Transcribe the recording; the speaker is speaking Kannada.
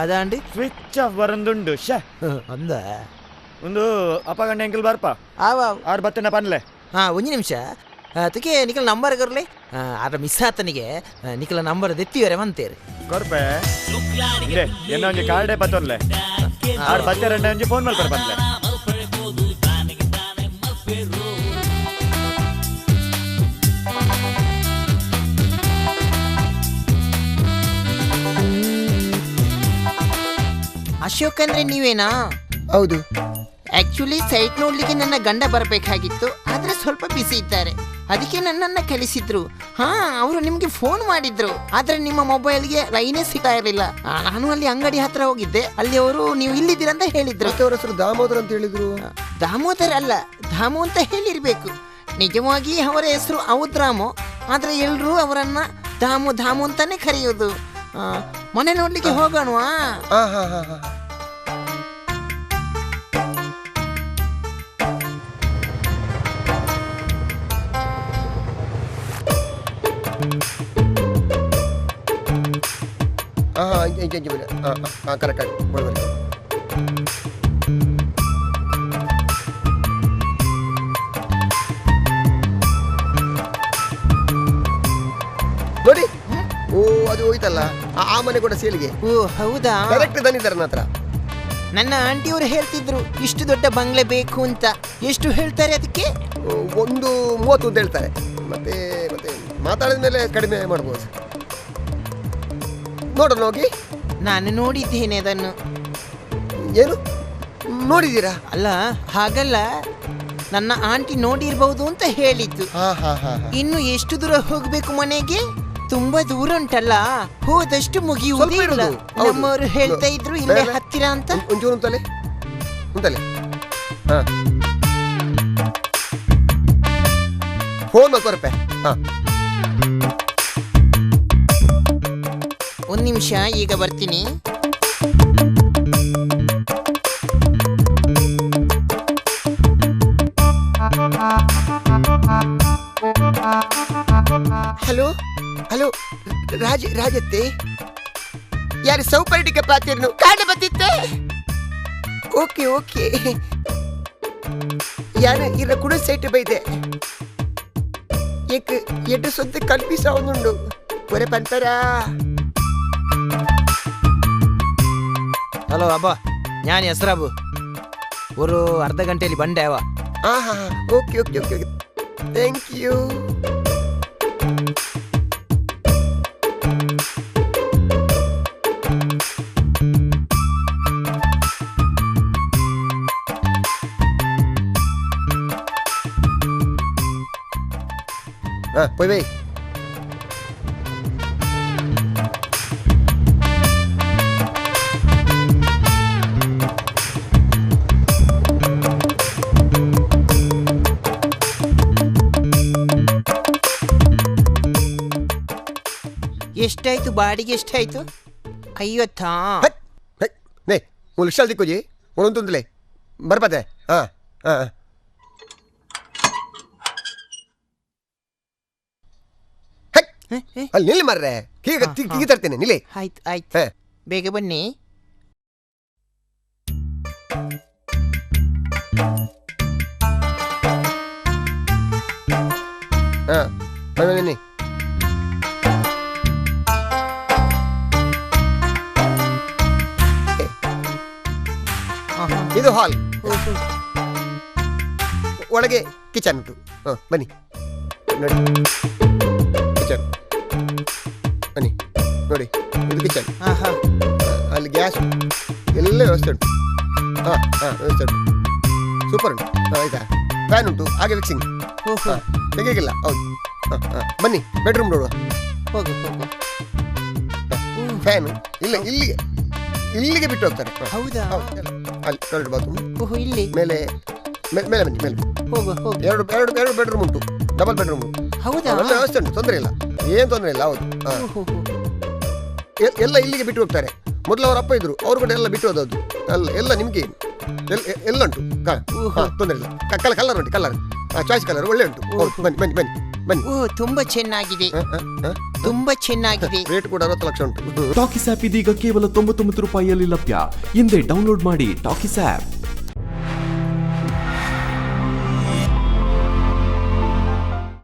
ಅದಾಂಡಿ ಸ್ವಿಚ್ ಆಫ್ ಬರಂದುಂಡು ಶ ಅಂದ ಒಂದು ಅಪ್ಪಗಂಡ ಎಂಕಲ್ ಬಾರ್ಪ ಆವ ಆರು ಬತ್ತನ ಪನ್ಲೆ ಒಂದು ನಿಮಿಷ ತುಕೆ ನಿಖಲ್ ನಂಬರ್ ಕರ್ಲೆ ಆಟ ಮಿಸ್ ಆತನಿಗೆ ನಿಖಲ ನಂಬರ್ ದೆತ್ತಿವರೆ ಮಂತೇರಿ ಕೊರ್ಪೆ ಇಂದೆ ಎನ್ನ ಒಂಜಿ ಕಾರ್ಡೆ ಬತ್ತೊನ್ಲೆ ಆರು ಬತ್ತೆರಂಡೆ ಒಂಜಿ ಫೋನ್ ಮಲ್ಪರ ಬಂದ್ಲೆ ಅಶೋಕ್ ಅಂದ್ರೆ ನೀವೇನಾ? ಹೌದು. ಆಕ್ಚುಲಿ ಸೈಟ್ ನೋಡ್ಲಿಕ್ಕೆ ನನ್ನ ಗಂಡ ಬರಬೇಕಾಗಿತ್ತು, ಆದ್ರೆ ಸ್ವಲ್ಪ ಬಿಸಿ ಇದ್ದಾರೆ, ಅದಕ್ಕೆ ನನ್ನನ್ನ ಕಳಿಸಿದ್ರು. ಹಾ, ಅವರು ನಿಮ್ಗೆ ಫೋನ್ ಮಾಡಿದ್ರು, ಆದ್ರೆ ನಿಮ್ಮ ಮೊಬೈಲ್ಗೆ ಲೈನೇ ಸಿಗ್ತಾ ಇರಲಿಲ್ಲ. ನಾನು ಅಲ್ಲಿ ಅಂಗಡಿ ಹತ್ರ ಹೋಗಿದ್ದೆ, ಅಲ್ಲಿ ಅವರು ನೀವು ಇಲ್ಲಿದ್ದೀರಂತ ಹೇಳಿದ್ರು. ಅವರ ಹೆಸರು ದಾಮೋದರ್ ಅಂತ ಹೇಳಿದ್ರು. ದಾಮೋದರ್ ಅಲ್ಲ, ದಾಮು ಅಂತ ಹೇಳಿರ್ಬೇಕು. ನಿಜವಾಗಿ ಅವರ ಹೆಸರು ಔದ್ರಾಮು, ಆದ್ರೆ ಎಲ್ರು ಅವರನ್ನ ದಾಮು ದಾಮು ಅಂತಾನೆ ಕರೆಯೋದು. ಮನೆ ನೋಡ್ಲಿಕ್ಕೆ ಹೋಗೋಣವಾ? ಕರೆಕ್ಟ್ ನೋಡಿ. ಓ, ಅದು ಹೋಯ್ತಲ್ಲ ಆ ಮನೆ ಕೂಡ ಸೇಲಿಗೆ. ಓ ಹೌದಾ? ಕರೆಕ್ಟ್ ತಂದಿದ್ದಾರೆ ನನ್ನ ಹತ್ರ. ನನ್ನ ಆಂಟಿಯವರು ಹೇಳ್ತಿದ್ರು ಇಷ್ಟು ದೊಡ್ಡ ಬಂಗ್ಲೆ ಬೇಕು ಅಂತ. ಎಷ್ಟು ಹೇಳ್ತಾರೆ ಅದಕ್ಕೆ? 130 ಅಂತ ಹೇಳ್ತಾರೆ. ಮತ್ತೆ ಮತ್ತೆ ಮಾತಾಡಿದ ಮೇಲೆ ಕಡಿಮೆ ಮಾಡ್ಬೋದು. ನೋಡೋಣ ಹೋಗಿ. ನಾನು ನೋಡಿದ್ದೇನೆ ಅದನ್ನು. ಏನು ನೋಡಿದ್ದೀರಾ? ಅಲ್ಲ ಹಾಗಲ್ಲ, ನನ್ನ ಆಂಟಿ ನೋಡಿರ್ಬಹುದು ಅಂತ ಹೇಳಿದ್ದು. ಇನ್ನು ಎಷ್ಟು ದೂರ ಹೋಗ್ಬೇಕು ಮನೆಗೆ? ತುಂಬಾ ದೂರ ಉಂಟಲ್ಲ, ಹೋದಷ್ಟು ಮುಗಿಯುವುದಿಲ್ಲ. ನಮ್ಮವರು ಹೇಳ್ತಾ ಇದ್ರು ಇಲ್ಲೇ ಹತ್ತಿರ ಅಂತ. ಒಂಚೂರು ಉಂಟಲೆ ಫೋನ್ ಮಾಡ್ಕೊರಪ್ಪೆ. ಒಂದ್ ನಿಮಿಷ, ಈಗ ಬರ್ತೀನಿ. ಹಲೋ ಹಲೋ, ರಾಜತ್ತೆ ಯಾರು ಸೌಕರ್ಯಕ್ಕೆ ಪಾತಿರ್ನು ಕಾಡ ಬತ್ತಿತ್ತೆ. ಓಕೆ ಓಕೆ, ಯಾರ ಇರ ಕೂಡ ಸೈಟ್ ಬೈದೆ ಏಕ್ ಎಡ್ಡು ಸೊಂತ ಕಲ್ಪಿಸ ಅವನುಂಡು ಒರೆ ಪಂತರ. ಹಲೋ ಅಬ್ಬಾ, ഞാൻ ಯಸ್ರಾಬು. ഒരു ಅರ್ಧ ಗಂಟೆಯಲ್ಲಿ ಬಂದೆ ಅವ. Okay okay okay okay, thank you. പോയി പോയി. ಎಷ್ಟಾಯ್ತು ಬಾಡಿಗೆ? ಎಷ್ಟಾಯ್ತು? 50. ನೇ ಒಂದು ಲಕ್ಷ ದಿಕ್ಕೋಜಿ ಒಂದೊಂದಲೇ ಬರ್ಬದೆ. ಅಲ್ಲಿ ನಿಲ್ಲಿ ಮಾರ್ರೆ, ಕೀಗ ತರ್ತೇನೆ ನಿಲ್ಲಿ. ಆಯ್ತು ಆಯ್ತು, ಬೇಗ ಬನ್ನಿ. ಬನ್ನಿ. ಇದು ಹಾಲ್, ಒಳಗೆ ಕಿಚನ್ ಉಂಟು. ಬನ್ನಿ ನೋಡಿ, ಕಿಚನ್ ಬನ್ನಿ ನೋಡಿ, ಇದು ಕಿಚನ್. ಅಲ್ಲಿ ಗ್ಯಾಸ್ ಎಲ್ಲ ವ್ಯವಸ್ಥೆ ಉಂಟು. ವ್ಯವಸ್ಥೆ ಉಂಟು, ಸೂಪರ್ ಉಂಟು. ಆಯ್ತಾ? ಫ್ಯಾನ್ ಉಂಟು, ಹಾಗೆ ಫಿಕ್ಸಿಂಗ್ ತೆಗಿಗಿಲ್ಲ. ಹೌದು, ಬನ್ನಿ ಬೆಡ್ರೂಮ್ ನೋಡುವ. ಹೋಗು ಹೋಗು. ಫ್ಯಾನ್ ಇಲ್ಲ, ಇಲ್ಲಿಗೆ ಬಿಟ್ಟು ಹೋಗ್ತಾರೆ. ಹೌದಾ? ಅಲ್ಲಿ ಟಾಯ್ಲೆಟ್ ಬಾತ್ರೂಮ್ ಇಲ್ಲಿ ಮೇಲೆ ಮೇಲೆ ಬನ್ನಿ, ಮೇಲೆ ಹೋಗು ಹೋಗು. ಎರಡು ಬೆಡ್ರೂಮ್ ಉಂಟು, ಡಬಲ್ ಬೆಡ್ರೂಮ್ ಉಂಟು. ಹೌದಾ? ಒಳ್ಳೆ ವ್ಯವಸ್ಥೆ ಉಂಟು, ತೊಂದರೆ ಇಲ್ಲ, ಏನು ತೊಂದರೆ ಇಲ್ಲ. ಹೌದು, ಎಲ್ಲ ಇಲ್ಲಿಗೆ ಬಿಟ್ಟು ಹೋಗ್ತಾರೆ. ಮೊದಲು ಅವ್ರ ಅಪ್ಪ ಇದ್ರು, ಅವ್ರು ಕೂಡ ಎಲ್ಲ ಬಿಟ್ಟು ಹೋದದ್ದು. ಎಲ್ಲ ನಿಮ್ಗೆ ಎಲ್ಲ ಉಂಟು, ತೊಂದರೆ ಇಲ್ಲ. ಕಲರ್ ಉಂಟು, ಕಲರ್ ಚಾಯ್ಸ್ ಕಲರ್ ಒಳ್ಳೆ ಉಂಟು. ಹೌದು, ಬನ್ನಿ ಬನ್ನಿ ಬನ್ನಿ. ಬನ್ನಿ. ಓ ತುಂಬಾ ಚೆನ್ನಾಗಿದೆ, ತುಂಬಾ ಚೆನ್ನಾಗಿದೆ. ರೇಟ್ ಕೂಡ 60 ಲಕ್ಷ ಉಂಟು. ಟಾಕೀಸ್ ಆಪ್ ಇದೀಗ ಕೇವಲ 99 ರೂಪಾಯಿಯಲ್ಲಿ ಲಭ್ಯ. ಹಿಂದೆ ಡೌನ್ಲೋಡ್ ಮಾಡಿ ಟಾಕೀಸ್ ಆಪ್.